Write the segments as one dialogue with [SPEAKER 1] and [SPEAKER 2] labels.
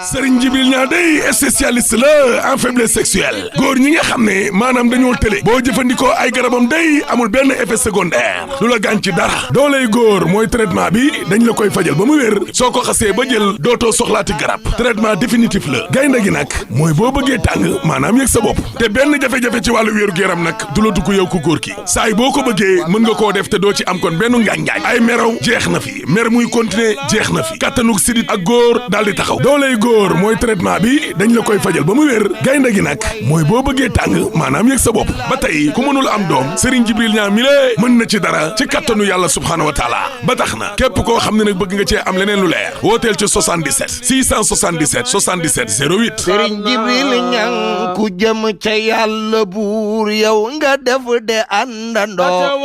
[SPEAKER 1] Serigne Djibril Niang day spécialiste la en faiblesse sexuelle góor ñi nga xam ne maanaam dañoo tële boo jëfandikoo ay garabam day amul benn effet secondaire lu la gaañ ci dara dooley góor mooy traitement bi dañ la koy fajal ba mu wér soo ko xasee ba jël dootoo soxlaati garab traitement définitif la gaynde gi nag mooy boo bëggee tàng maanaam yëg sa bopp te benn jafe-jafe ci wàllu wéeru yaram nag du la dugg yow ku góor ki saay boo ko bëggee mën nga koo def te doo ci am kon benn ngaañ-ngaañ ay meraw jeex na fi mer muy continuer jeex na fi kattanug sidit ak góor daal di taxaw dooley góor mooy traitement bi dañ la koy fajal ba mu wér gaynde gi nag mooy boo bëggee tàng maanaam yëg sa bopp ba tey ku mënul am doom Serigne Djibril Niang mi lée mën na ci dara ci kattanu yàlla subhaanahu wa taala ba tax na képp koo xam ne nag bëgg nga cee am leneen lu leer wooteel ci 77 677 77 08
[SPEAKER 2] Serigne Djibril Niang ku jëm ca yàlla buur yow nga def de àndandoo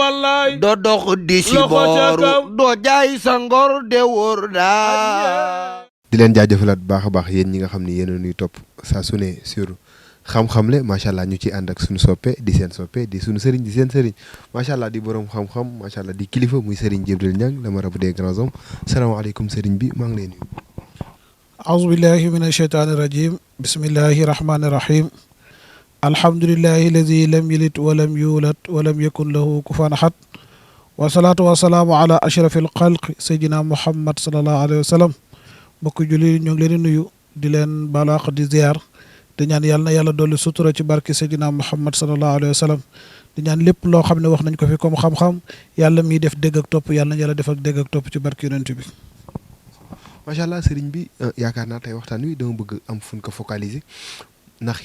[SPEAKER 2] doo dox di si booru doo jaay sa ngor de wóor daa
[SPEAKER 3] di leen jaajëfalaat bu baax a baax yéen ñi nga xam ne yéen a ñuy topp saa su ne sur xam-xamle macha allah ñu ci ànd ak suñu soppe di seen soppe di suñu sëriñ di seen sëriñ macha allah di borom xam-xam macha allah di kilifa muy Serigne Djibril Niang le marabout des grands hommes salaamaaleykum sëriñ bi maa ngi lay nuyu.
[SPEAKER 4] aouzu billahi min asheytaani rajim bismillahi rahmaani rahim alhamdulillahi alladi lam yalid walam yulad walam yakun lahu kufuwan ahad wasalaatu wasalaamu ala ashrafil xalq sayyidina muhammad sallallahu alayhi wa sallam mbokk julli ñoo ngi leen di nuyu di leen balaax di ziar di ñaan yàlla na yàlla dolli sutura ci barke Seydina Muhammad sallallahu alayhi wa sallam di ñaan lépp loo xam ne wax nañ ko fi comme xam-xam yàlla miy def dégg ak topp yàlla na yàlla def ak dégg ak topp ci barke yonent bi.
[SPEAKER 3] macha allah sëriñ bi yaakaar naa tey waxtaan wi dama bëgg am fu ñu ko focaliser ndax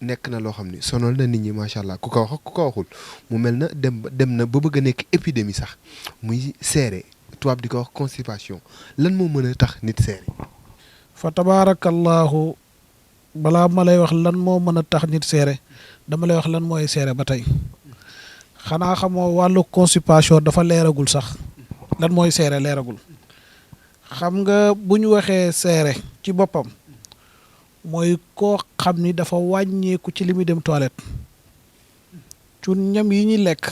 [SPEAKER 3] nekk na loo xam ne sonal na nit ñi macha allah ku ko wax ku ko waxul mu mel na dem na ba bëgg a nekk épidémie sax muy seere. tubaab di ko wax constipation lan moo mën a tax nit seere
[SPEAKER 4] fa tabaarakallahu balaa ma lay wax lan moo mën a tax nit seere dama lay wax lan mooy seere ba tey xanaa xamoo wàllu constipation dafa leeragul sax lan mooy seere leeragul xam nga bu ñu waxee seere ci boppam mooy koo xam ni dafa wàññeeku ci li muy dem toilette cun ñam yi ñuy lekk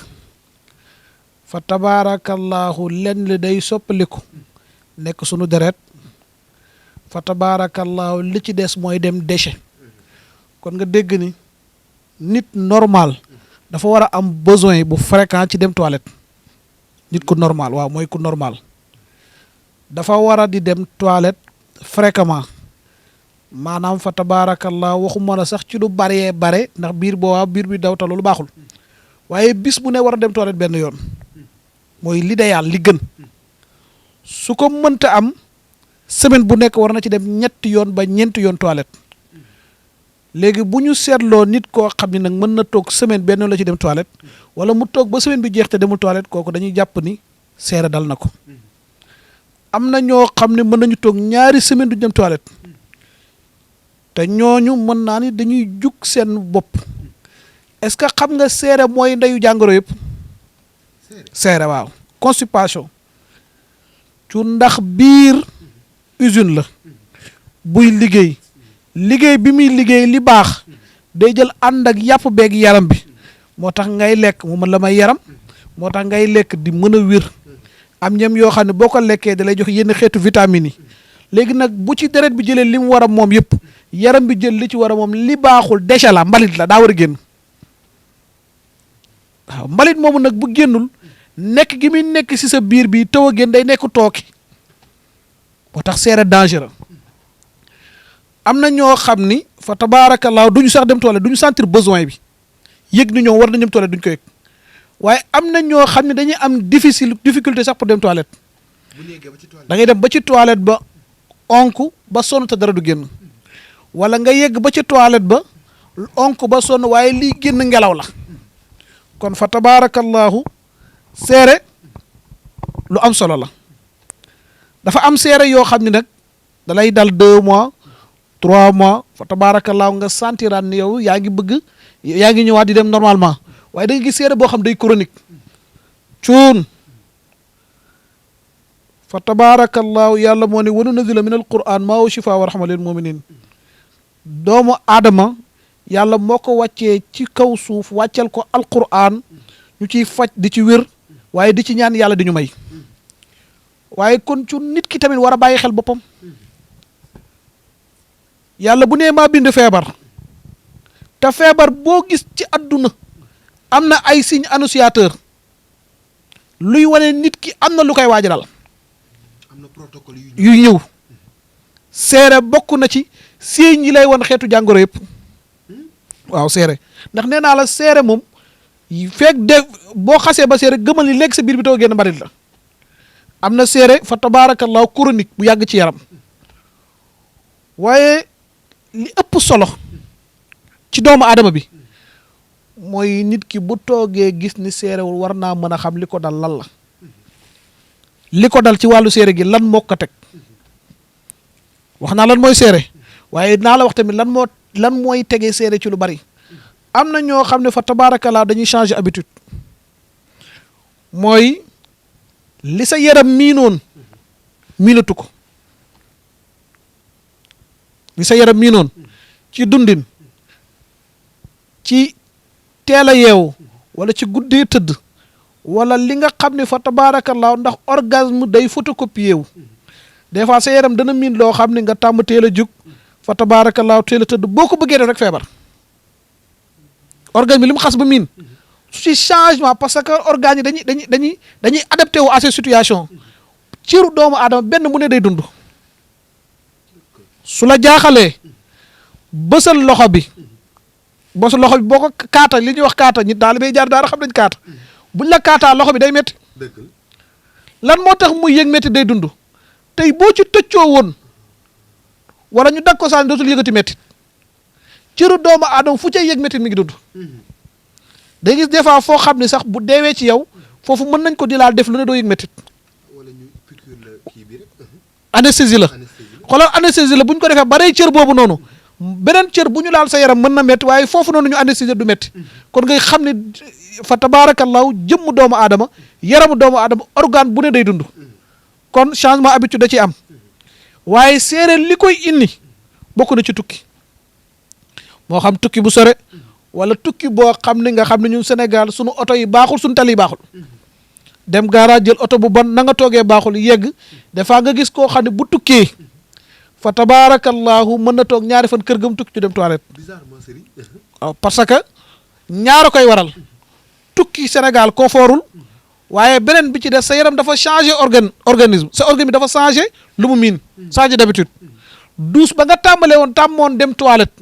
[SPEAKER 4] fa tabaarakallahu lenn li day soppaliku nekk sunu deret fa tabaarakallahu li ci des mooy dem déchet kon nga dégg ni nit normal dafa war a am besoin bu fréquent ci dem toilette nit ku normal waaw mooy ku normal dafa war a di dem toilette fréquemment maanaam fa tabaarakallahu waxuma la sax ci lu bare ndax biir bi daw ta loolu baaxul waaye bis bu ne war a dem toilette benn yoon mooy l'idéal li gën su ko mënta am semaine bu nekk war na ci dem ñetti yoon ba ñeenti yoon toilette léegi bu ñu seetloo nit koo xam ne nag mën na toog semaine benn la ci dem toilette wala mu toog ba semaine bi jeex te demul toilette kooku dañuy jàpp ni seere dal na ko am na ñoo xam ne mën nañu toog ñaari semaine du dem toilette te ñooñu mën naa ni dañuy jug seen bopp est-ce que xam nga seere mooy ndeyu jàngoro yëpp seere waaw constipation cu ndax biir usine la buy liggéey bi muy liggéey li baax day jël ànd ak yàpp beeg yaram bi moo tax ngay lekk mu mën la may yaram moo tax ngay lekk di mën a wér am ñam yoo xam ne boo ko lekkee da lay jox yenn xeetu vitamines yi léegi nag bu ci deret bi jëlee li mu war a moom yëpp yaram bi jël li ci war a moom li baaxul déchet la mbalit la daa war a génn waaw mbalit moomu nag bu génnul nekk gi muy nekk ci sa biir bi taw a génn day nekk tooki moo tax seere dangereux am na ñoo xam ni fa tabaarakallaa duñu sax dem toilette duñu sentir besoin bi yëg ni ñoom war nañu dem toilette duñu ko yëg waaye am na ñoo xam ne dañuy am difficulté sax pour dem toilette da ngay dem ba ci toilette ba onk ba sonn te dara du génn wala nga yegg ba ci toilette ba onk ba sonn waaye lii génn ngelaw la kon fa tabaarakallaahu seere lu am solo la dafa am seere yoo xam ne nag da lay dal 2 mois 3 mois fa tabaarakallaahu nga sentiraan ni yow yaa ngi ñëwaat di dem normalement waaye da nga gis seere boo xam day chronique cuun fa tabaarakallaahu yàlla moo ne wa nunazzilu min alquran maa huwa shifaa wa rahma lil muminin doomu aadama yàlla moo ko wàccee ci kaw suuf wàccel ko alquran ñu ciy faj di ci wér waaye di ci ñaan yàlla di ñu may waaye kon cu nit ki tamit war a bàyyi xel boppam yàlla bu nee maa bind feebar te feebar boo gis ci àdduna am na ay signe annonciateur luy wane nit ki am na lu koy waajalal
[SPEAKER 3] am na protocole
[SPEAKER 4] yu ñëw seere bokk na ci signe yi lay wan xeetu jàngoro yëpp waaw seere ndax nee naa la seere moom feeg de boo xasee ba seere gëmal ni léegi sa biir bi taw génn mbarit la am na seere fa tabaarakallaahu chronique bu yàgg ci yaram waaye li ëpp solo ci doomu aadama bi mooy nit ki bu toogee gis ni seerewul war naa mën a xam li ko dal lan la li ko dal ci wàllu seere gi lan moo ko teg wax naa lan mooy seere waaye naa la wax tamit lan mooy tegee seere ci lu bari am na ñoo xam ne fa tabaarakallaa dañuy changer habitude mooy li sa yaram miinoon miinatu ko li sa yaram miinoon ci dundin ci teel a yeewu wala ci guddee tëdd wala li nga xam ne fa tabaarakallaa ndax orgasme day photocopier wu des fois sa yaram dana miin loo xam ne nga tàmm teel a jug fa tabaarakallaa teel a tëdd boo ko bëggee def rek feebar organe bi li mu xas ba miin su ci changement parce que organes yi dañuy adapté wu à ces situations ciru doomu aadama benn mu ne day dund su la jaaxalee bësal loxo bi boo ko kaata li ñuy wax kaata ñi daal bay jaar daara xam nañ kaata buñ la kaataa loxo bi day métti lan moo tax muy yëg métti day dund tey boo ci tëccoo woon wala ñu dag ko saan dootul yëgati métti ciru doomu aadama fu cay yëg métti mi ngi dund day gis des fois foo xam ne sax bu deewee ci yow foofu mën nañ ko di laal def lu ne doo yëg métti anesthésie la xoolal anesthésie la bu ñu ko defee barey cër boobu noonu beneen cër bu ñu laal sa yaram mën na métti waaye foofu noonu ñu anesthésie du métti kon ngay xam ne fa tabaarakallaahu jëmm doomu aadama yaramu doomu aadama organe bu ne day dund kon changement habitude da ciy am waaye séeréer li koy indi bokk na ci tukki moo xam tukki bu sore wala tukki boo xam ne nga xam ne ñun Sénégal sunu oto yi baaxul sunu tali yi baaxul dem garage jël oto bu bon na nga toogee baaxul yegg des fois nga gis koo xam ne bu tukkee fa tabaarakallaahu mën na toog ñaari fan kër gam tukki ñu dem toilette waaw parce que ñaara koy waral tukki Sénégal koo foorul waaye beneen bi ci des sa yaram dafa changé organisme sa organisme dafa changé lu mu miin changé d'habitude douche ba nga tàmmoon dem toilette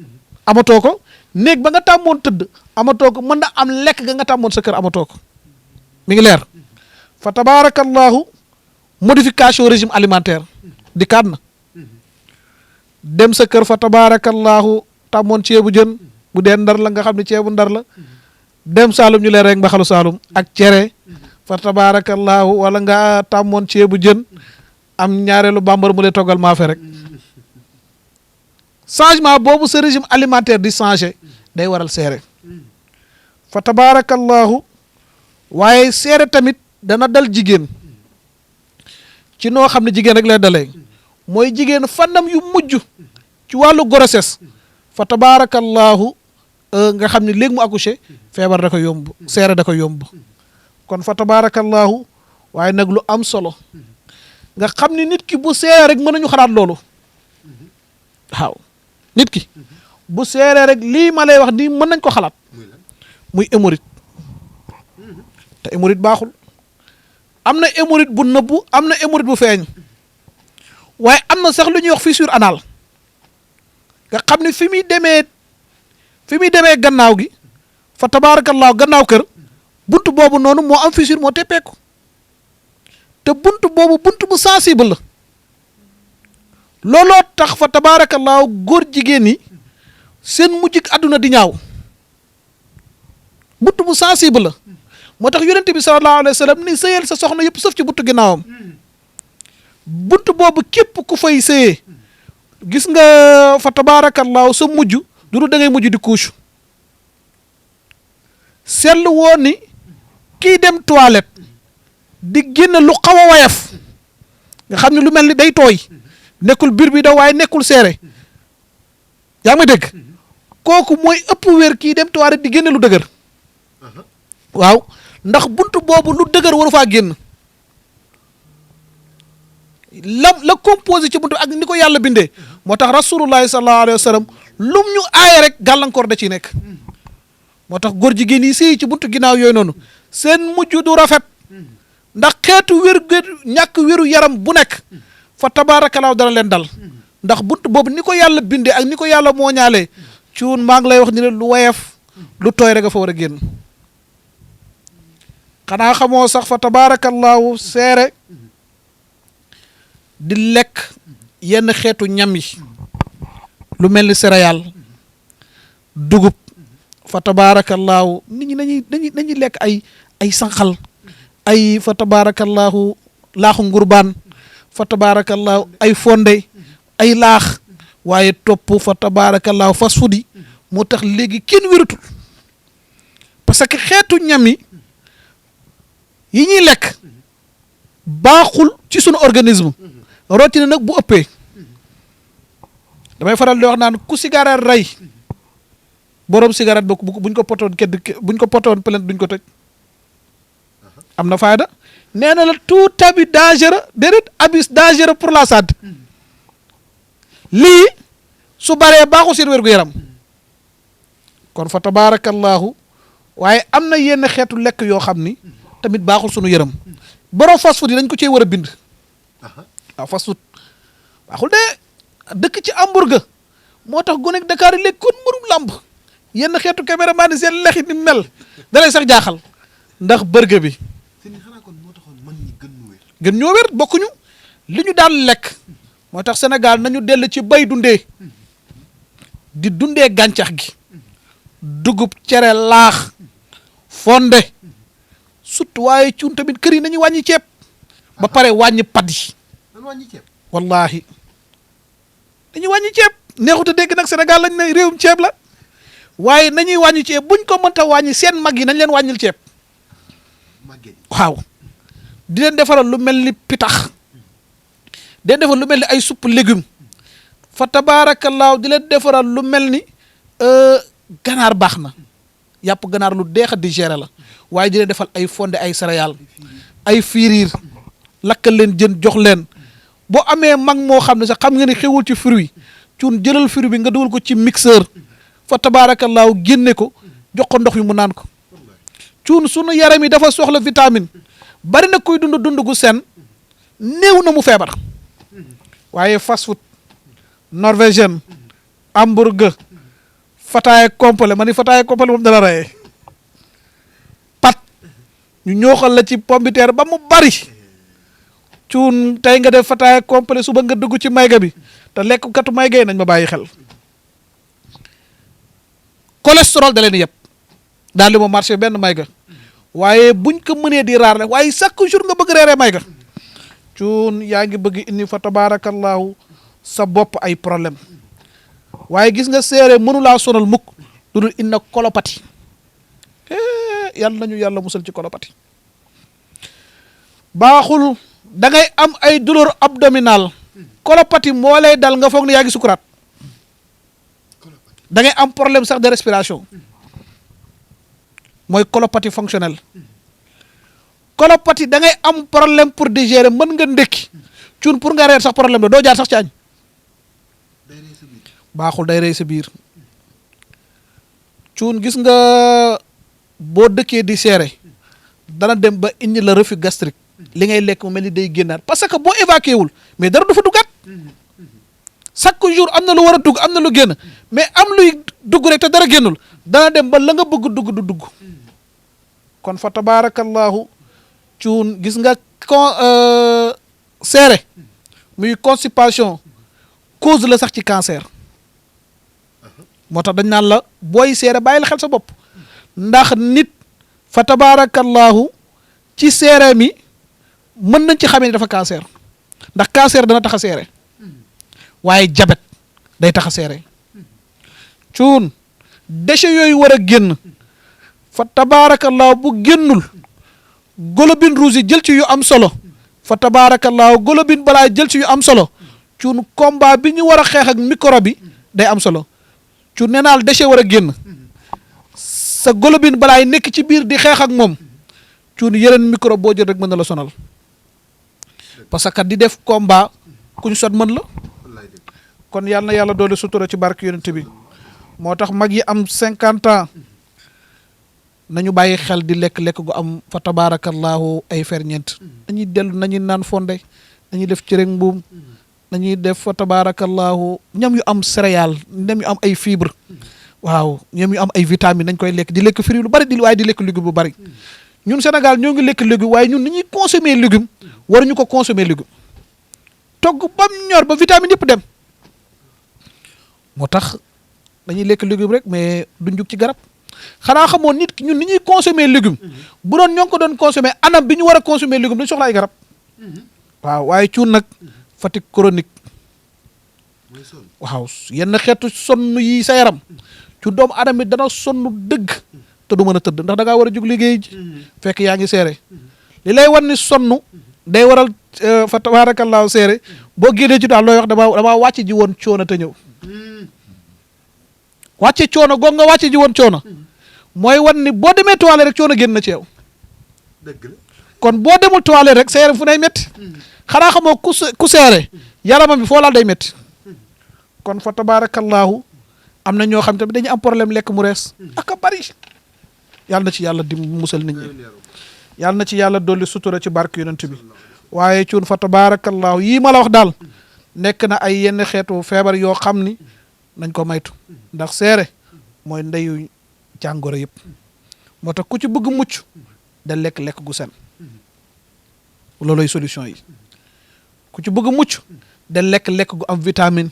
[SPEAKER 4] amatoo ko néeg ba nga tàmmoon tëdd amatoo ko mën na am lekk ga nga tàmmoon sa kër amatoo ko mi ngi leer fa tabaarakallaahu modification régime alimentaire di kaat na dem sa kër fa tabaarakallaahu tàmmoon ceebu jën bu dee ndar la nga xam ne ceebu ndar la dem Saalum ñu leen rek mbaxalu Saalum ak cere fa tabaarakallaahu wala nga tàmmoon ceebu jën am ñaareelu bambar mu lay toggal maafe rek changement boobu sa régime alimentaire di changé day waral seere fa tabaarakallaahu waaye seere tamit dana dal jigéen ci noo xam ne jigéen rek lay dalee mooy jigéen fannam yu mujj ci wàllu grossesse fa tabaarakallaahu nga xam ne léegi mu accouché feebar da ko yomb seere da ko yomb kon fa tabaarakallaahu waaye nag lu am solo nga xam ne nit ki bu seere rek mën nañu xalaat loolu waaw nit ki bu seere rek lii ma lay wax nii mën nañ ko xalaat muy hémorroïde te hémorroïde baaxul am na hémorroïde bu nëbbu am na hémorroïde bu feeñ waaye am na sax lu ñuy wax fissure anal nga xam ne fi muy demee gannaaw gi fa tabaarakallaahu gannaaw kër bunt boobu noonu moo am fissure moo teppeeku te bunt boobu bunt bu sensible la looloo tax fa tabaarakallaahu góor jigéen ñi seen mujjug àdduna di ñaaw bunt bu sensible la moo tax yonent bi sallallahu alayhi wa sallam ni sëyal sa soxna yëpp sëf ci buntu ginnaawam bunt boobu képp ku fay sëyee gis nga fa tabaarakallaahu sa mujj du da ngay mujj di couche seetlu woon ni kii dem toilette di génn lu xaw a wayaf nga xam ne lu mel ni day tooy nekkul biir bi da waaye nekkul seere yaa ngi dégg kooku mooy ëpp wér kii dem toilette di génn lu dëgër waaw ndax bunt boobu lu dëgër waru faa génn la composé ci buntu ak ni ko yàlla bindee moo tax rasulullahi sallallahu alayhi wa sallam lum ñu aaye rek gàllankoor da ciy nekk moo tax góor jigéen yi sëy ci buntu ginnaaw yooyu noonu seen mujj du rafet ndax xeetu ñàkk wéru yaram bu nekk fa tabaarakallaahu dana leen dal ndax bunt boobu ni ko yàlla bindee ak ni ko yàlla moo ñaalee cuun maa ngi lay wax ni ne lu woyef lu tooy rek a fa war a génn xanaa xamoo sax fa tabaarakallaahu seere di lekk yenn xeetu ñam yi lu mel ni céréale dugub fa tabaarakallaahu nit ñi nañuy lekk ay sànqal ay fa tabaarakallaahu laaxu ngurbaan fa tabaarakallaahu ay fonde ay laax waaye topp fa tabaarakallaahu fast food yi moo tax léegi kenn wératul parce que xeetu ñam yi ñuy lekk baaxul ci sunu organisme rotina nag bu ëppee damay faral di wax naan ku cigarette rey borom cigarette ba buñ ko potoon plainte duñ ko tëj am na fayda nee na la tout habit dangereux déedéet habit dangereux pour la santé lii su baree baaxul seen wér-gu-yaram kon fa tabarakallahu waaye am na yenn xeetu lekk yoo xam ni tamit baaxul sunu yaram borom fast food yi dañ ko cee war a bind waaw fast food baaxul de dëkk ci hamburger moo tax gone ak Dakar yi lekk kon mërum làmb yenn xeetu caméraman yi seen lexi ni mel dalay sax jaaxal ndax burger bi gën ñoo wér bokkuñu li ñu daan lekk moo tax Sénégal nañu dell ci bay dundee di dundee gàncax gi dugub cere laax fonde surtout waaye cuun tamit kër yi nañu wàññi ceeb ba pare wàññi pad yi wallahi dañuy wàññi ceeb neexut a dégg nag Sénégal lañ ne réewum ceeb la waaye nañuy wàññi ceeb buñ ko mënta wàññi seen mag yi nañ leen wàññil ceeb waaw di leen defaral lu mel ni pitax di leen defaral lu mel ni ay supp légume fa tabaarakallaahu di leen defaral lu mel ni ganaar baax na yàpp ganaar lu deex a digérer la waaye di leen defal ay fonde ay céréales ay fiiriir lakkal leen jën jox leen boo amee mag moo xam ne sax xam nga ni xewul ci fruit cuun jëlal fruit bi nga dugal ko ci mixeur fa tabaarakallaahu génne ko jox ko ndox yu mu naan ko cuun sunu yaram yi dafa soxla vitamine bari na koy dund gu sen néew na mu feebar waaye fast food norvégienne hamburger fataaya complet ma ni fataaya complet moom dala rayee pat ñu ñooxal la ci pombiteer ba mu bari cuun tey nga def fataaya complet suba nga dugg ci mayga bi te lekk katu mayga yi nañ ma bàyyi xel cholestérol da leen yëpp daal li ma marché benn mayga waaye buñ ko mënee di raar rek waaye chaque jour nga bëgg reeree mayga cuun yaa ngi bëgg indi fa tabarakallahu sa bopp ay problème waaye gis nga séeréer mënulaa sonal mukk lu dul inna kolopati yàlla nañu yàlla musal ci kolopati baaxul da ngay am ay douleur abdominale kolopati moo lay dal nga foog ne yaa ngi sukuraat da ngay am problème sax de respiration mooy colopathie fonctionnelle colopathie da ngay am problème pour digérer mën nga ndékki cuun pour nga reer sax problème la doo jaar sax ci añ baaxul day rey sa biir cuun gis nga boo dëkkee di seere dana dem ba indi la reflux gastrique li ngay lekk mu mel ni day génnaat parce que boo évacué wul mais dara du fa duggaat chaque jour am na lu war a dugg am na lu génn mais am luy dugg rek te dara génnul dana dem ba la nga bëgg dugg du dugg kon fa tabarakallahu cuun gis nga seere muy constipation cause la sax ci cancer moo tax dañ naan la booy seere bàyyi la xel sa bopp ndax nit fa tabarakallahu ci seere mi mën nañ ci xamee ni dafa cancer ndax cancer dana tax a seere waaye jabet day tax a seere cuun déchets yooyu war a génn fa tabaarakallaahu bu génnul globule rouge yi jël ci yu am solo fa tabaarakallaahu globule balaa jël ci yu am solo cuun combat bi ñu war a xeex ak microbe bi day am solo cuun nee naal déchet war a génn sa globule balaay nekk ci biir di xeex ak moom cuun yeneen microbe boo jël rek mën na la sonal parce que di def combat ku ñu sot mën la kon yal na yàlla doole sutura ci barke yonent bi moo tax mag yi am 50 ans nañu bàyyi xel di lekk-lekk gu am fa tabarakallahu ay ferñeent nañuy dellu nañuy naan fonde nañuy def cere mbuum nañuy def fa tabarakallahu ñam yu am céréales ñam yu am ay fibre waaw ñam yu am ay vitamines nañ koy lekk di lekk fruits lu bari waaye di lekk légume bu bari ñun Sénégal ñoo ngi lekk légume waaye ñun ni ñuy consommer légume waruñu ko consommer légume togg bam ñor ba vitamine yëpp dem moo tax dañuy lekk légume rek mais duñ jug ci garab xanaa xamoon nit ki ñun ni ñuy consommer légume bu doon ñoo ngi ko doon consommer anam bi ñu war a consommer légume dañu soxla ay garab waaw waaye cuun nag fatigue chronique waaw yenn xeetu sonn yi sa yaram ci doomu aadama bi dana sonn dëgg te du mën a tëdd ndax da ngaa war a jug liggéey ji fekk yaa ngi seere li lay wan ni sonn day waral fa tabaarakallaahu seere boo génnee ci daal looy wax damaa wàcc ji woon coono te ñëw wàcce coono goog nga wàcce ji woon coono mooy wan ni boo demee toilette rek coono génn na ci yow kon boo demul toilette rek sa yaram fu nay métti xanaa xamoo ku seere yaramam bi foo laal day métti kon fa tabaarakallaahu am na ñoo xam tamit dañuy am problème lekk mu rees ak a bari yàlla na ci yàlla di musal nit ñi yàlla na ci yàlla dolli sutura ci barke yonent bi waaye cuun fa tabaarakallaahu yii ma la wax daal nekk na ay yenn xeetu feebar yoo xam ni nañ ko maytu ndax seere mooy ndeyu jàngoro yëpp moo tax ku ci bëgg mucc da lekk gu sen looloy solution yi ku ci bëgg mucc da lekk gu am vitamine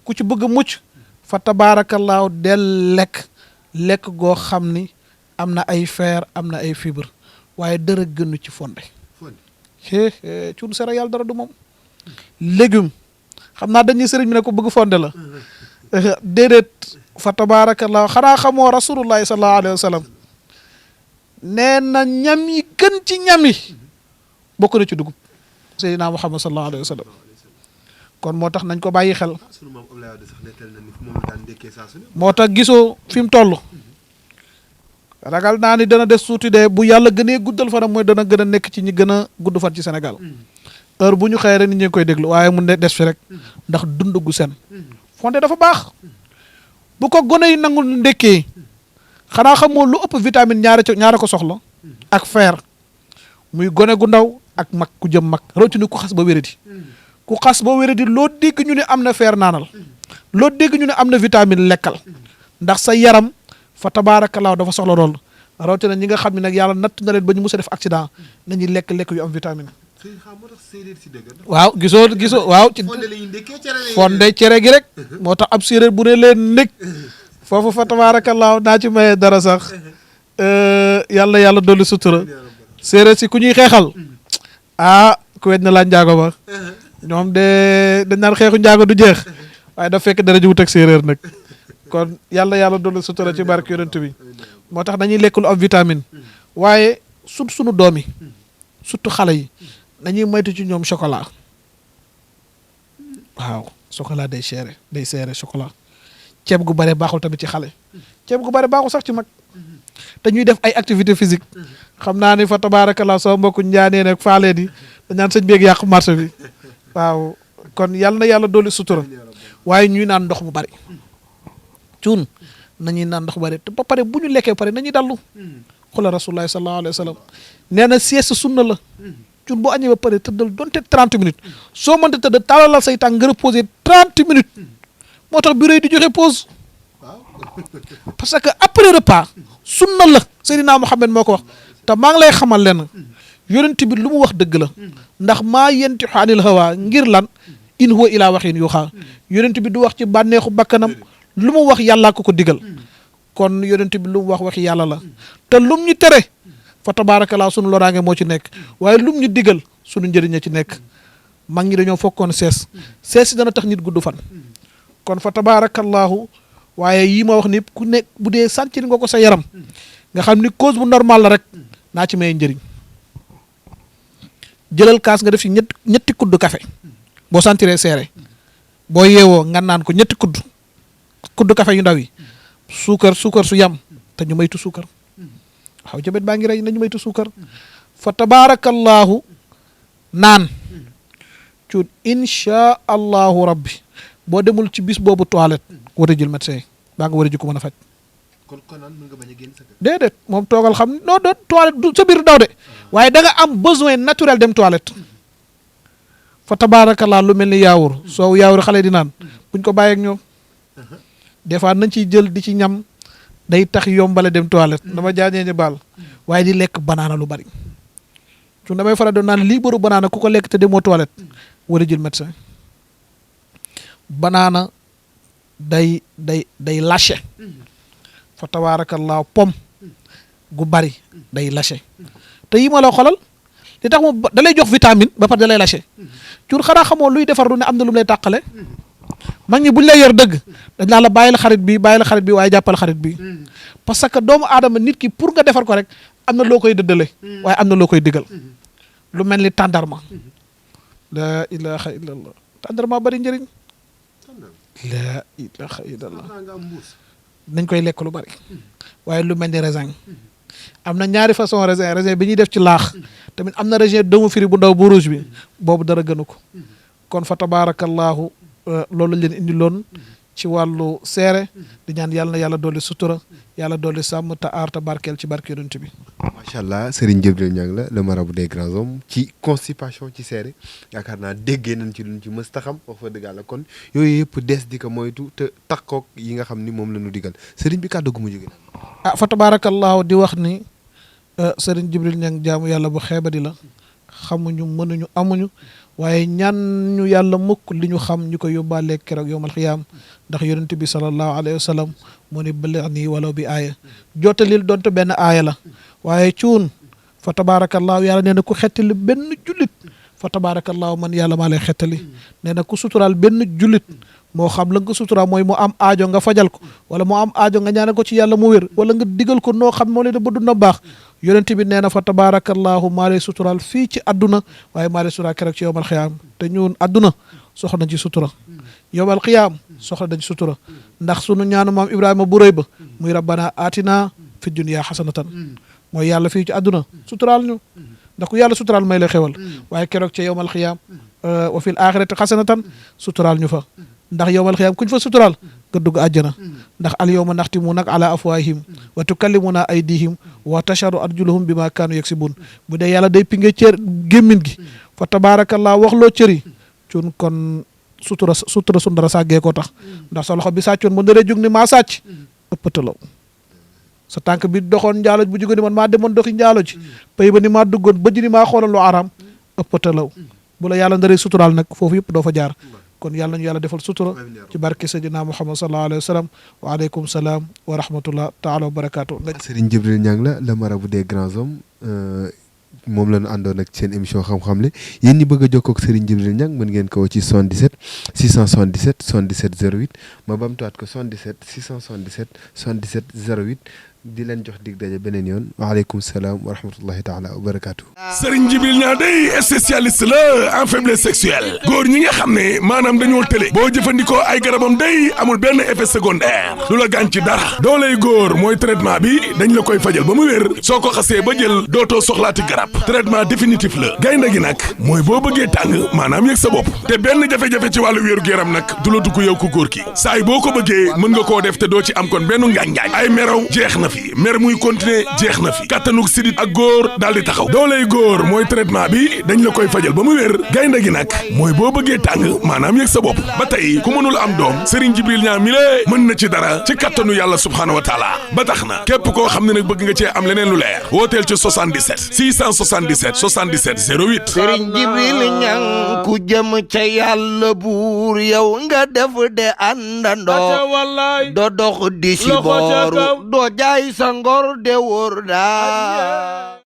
[SPEAKER 4] ku ci bëgg mucc fa tabaarakallaahu del lekk goo xam ni am na ay fer am na ay fibre waaye dara gënu ci fonde cuun céréale dara du moom légume xam naa dañuy sëriñ bi ne ko bëgg fonde la déedéet fa tabaarakallaahu xanaa xamoo rasulullahi sallallahu alayhi wa sallam nee na ñam yi gën ci ñam yi bokk na ci dugub seydina muhammad sallallahu alayhi wa sallam kon moo tax nañ ko bàyyi xel moo tax gisoo fi mu toll ragal naa ni dana des tuuti de bu yàlla gënee guddal fanam mooy dana gën a nekk ci ñi gën a gudd fan ci Sénégal heure bu ñu xëyee rek nit ñi ngi koy déglu waaye mun des fi rek ndax dund gu sen fonde dafa baax bu ko gone yi nangul ndekkee xanaa xamoo lu ëpp vitamine ñaare ko soxla ak fer muy gone gu ndaw ak mag ku jëm mag rawatina ku xas ba wéradi ku xas ba wéradi loo dégg ñu ne am na fer naanal loo dégg ñu ne am na vitamine lekkal ndax sa yaram fa tabaarakallaahu dafa soxla lool rawatina ñi nga xam ne nag yàlla natt na leen ba ñu mus a def accident nañuy lekk yu am vitamine waaw gisoo waaw ci fonde cere gi rek moo tax ab séeréer bu ne leen nekk foofu fa tabaarakallaahu naa ci maye dara sax yàlla dolli sutura séeréer si ku ñuy xeexal ku wet na laa njaago ba ñoom de dañ naan xeexu njaago du jeex waaye daf fekk dara ji wut ak séeréer nag kon yàlla dolli sutura ci barke yonent bi moo tax dañuy lekk lu am vitamine waaye sunu doom yi surtout xale yi nañuy moytu ci ñoom chocolat waaw chocolat day seere chocolat ceeb gu bare baaxul tamit ci xale ceeb gu bare baaxul sax ci mag te ñuy def ay activité physique xam naa ni fa tabaarakallaa soo mbokku njaanee nag faalee di dañaan sëñ beeg yàqu marché bi waaw kon yàlla dolli sutura waaye ñuy naan ndox mu bari cuun nañuy naan ndox mu bari te ba pare bu ñu lekkee pare nañuy dallu xula rasulullahi sallallahu alayhi wa sallam nee na sieste sunna la cuun boo añee ba pare tëddal donte 30 minutes soo mënta tëdd tàllalal say tànk nga reposer 30 minutes moo tax bureau yi di joxe pause parce que après repas sunna la Seydina Muhammad moo ko wax te maa ngi lay xamal leen yonent bi lu mu wax dëgg la ndax maa yantiqu anil hawa ngir lan in huwa ilaa waxin yuuxaa yonent bi du wax ci bànneexu bakkanam lu mu wax yàllaa ko digal kon yonent bi lu mu wax waxi yàlla la te lum ñu tere fa tabaarakallaa sunu loraange moo ci nekk waaye lum ñu digal sunu njëriñ a ci nekk mag ñi dañoo fokkoon sees si dana tax nit gudd fan kon fa tabaarakallaahu waaye yii ma wax ni ku nekk bu dee sentir nga ko sa yaram nga xam ni cause bu normal la rek naa ci may njëriñ jëlal kaas nga def ci ñetti kudd café boo sentiree seere boo yeewoo nga naan ko ñetti kudd café yu ndaw yi suukar su yam te ñu maytu suukar waaw jabet baa ngi rey nañu maytu suukar fa tabaarakallaahu naan cuut insha allahu rabbi boo demul ci bis boobu toilette war a jël médecin baa nga war a ji ko mën a faj.
[SPEAKER 3] kon naan mën nga bañ a génn sa kër.
[SPEAKER 4] déedéet moom toogal xam non doon toilette du sa biir daw de waaye da nga am besoin naturel dem toilette fa tabaarakallaa lu mel ni yaawur soow yaawur xale di naan buñ ko bàyyeeg ñoom des fois nañ ciy jël di ci ñam day tax yombale dem toilette dama jaajee ñu baal waaye di lekk banaana lu bari su damay faral doon naan lii bëru banaana ku ko lekk te demoo toilette war a jël médecin banaana day lâché fa tabaarakallaa pom gu bari day lâché te yi ma la xolal li tax moom da lay jox vitamine ba pare da lay lâché cur xanaa xamoo luy defar lu ne am na lu mu lay tàqale mag ñi buñ lay yor dëgg dañ naa la bàyyil xarit bi waaye jàppal xarit bi parce que doomu aadama nit ki pour nga defar ko rek am na loo koy dëddale waaye am na loo koy digal lu mel ni tàndarma la ilaha illallah tàndarma bari njëriñ la ilaha illallah nañ koy lekk lu bari waaye lu mel ni raisin am na ñaari façon raisin bi ñuy def ci laax tamit am na raisin doomu firi bu ndaw bu rouge bi boobu dara gënu ko kon fa tabarakallahu loolu leen indi loon ci wàllu seere di ñaan yàlla na yàlla dolli sutura yàlla dolli sàmm te aar te barkeel ci barke yonent bi.
[SPEAKER 3] macha allah Serigne Djibril Niang la le marabout des grands hommes ci constipation ci seere yaakaar naa déggee nañ ci luñ ci mës ta xam wax fa dëgg yàlla kon yooyu yëpp des di ko moytu te takkook yi nga xam ni moom la ñu digal Serigne bi kàddu gu mu jóge
[SPEAKER 4] fa tabarakallahu di wax ni Serigne Djibril Niang jaamu yàlla bu xeebadi la xamuñu mënuñu amuñu waaye ñaan ñu yàlla mukk li ñu xam ñu ko yóbbaale keroog yowmal xiyaam ndax yonent bi sallallahu alayhi wa sallam mu ni ballighnii walaw bi aaya jottalil doonte benn aaya la waaye cuun fa tabaarakallaahu yàlla nee na ku xettali benn jullit fa tabaarakallaahu man yàlla maa lay xettali nee na ku suturaal benn jullit moo xam la nga suturaal mooy mu am aajo nga fajal ko wala mu am aajo nga ñaanal ko ci yàlla mu wér wala nga digal ko noo xam moo leen ba duna baax yonent bi nee na fa tabaarakallaahu maa lay suturaal fii ci àdduna waaye maa lay suturaal keroog ci yowmal xiyaam te ñun àdduna soxla nañ ci sutura yowmal xiyaam soxla nañ ci sutura ndax sunu ñaanu maam Ibrahima bu rëy ba muy rabbana atina fi dunya xasanatan mooy yàlla fii ci àdduna suturaal ñu ndax ku yàlla suturaal may lay xewal waaye keroog ci yowmal xiyaam wa fil axirati xasanatan suturaal ñu fa ndax yowmal xiyaam kuñ fa suturaal nga dugg àjjana ndax al yawma naxtimu nag ala afwaahim wa tukallimuna aydihim wa tasharu arjuluhum bima kaanu yaksibun bu dee yàlla day pinge cër gémmin gi fa tabaarakallah wax loo cëri cun kon sutura sun dara sàggee ko tax ndax sa loxo bi sàccoon mu naree jóg ni maa sàcc ëppatalaw sa tànk bi doxoon njaalo bu jóge ni man maa demoon doxi njaalo ji pay ba ni maa duggoon bëj ni maa xoolal lu araam ëppatalaw bu la yàlla ndaree suturaal nag foofu yëpp doo fa jaar kon yàlla nañu yàlla defal sutura ci barke Seydina Muhammad sallallahu alayhi wa sallam wa aleykum salaam wa rahmatullah taala wa barakaatu.
[SPEAKER 3] Serigne Djibril Niang la le marabout des grands hommes moom la ñu àndoon ak seen émission xam-xam le yéen ñi bëgg a jokkoo ak Serigne Djibril Niang mën ngeen ko ci 77 677 77 08 ma bamtuwaat ko 77 677 77 08 di leen jox dig daje beneen yoon waaleykum salaam wa rahmatullahi taala wa barakaatu.
[SPEAKER 1] Serigne Djibril Niang day spécialiste la en faiblesse sexuelle góor ñi nga xam ne maanaam dañoo tële boo jëfandikoo ay garabam day amul benn effet secondaire du la gaañ ci dara dooley góor mooy traitement bi dañ la koy fajal ba mu wér soo ko xasee ba jël dootoo soxlaati garab traitement définitif la gaynde gi nag mooy boo bëggee tàng maanaam yëg sa bopp te benn jafe-jafe ci wàllu wéeru yaram nag du la dugg yow ku góor ki saay boo ko bëggee mën nga koo def te doo ci am kon benn ngaañ-ngaañ ay meraw jeex na fi mer muy continuer jeex na fi kattanug sidit ak góor daal di taxaw dooley góor mooy traitement bi dañ la koy fajal ba mu wér gaynde gi nag mooy boo bëggee tàng maanaam yëg sa bopp ba tey ku mënul am doom Serigne Djibril Niang mi lée mën na ci dara ci kattanu yàlla subhaanahu wa taala ba tax na képp koo xam ne nag bëgg nga cee am leneen lu leer wooteel ci 77 677 77 08
[SPEAKER 2] Serigne Djibril Niang ku jëm ca yàlla buur yow nga def de àndandoo doo dox di si booru doo jaay sa ngor de wóor daa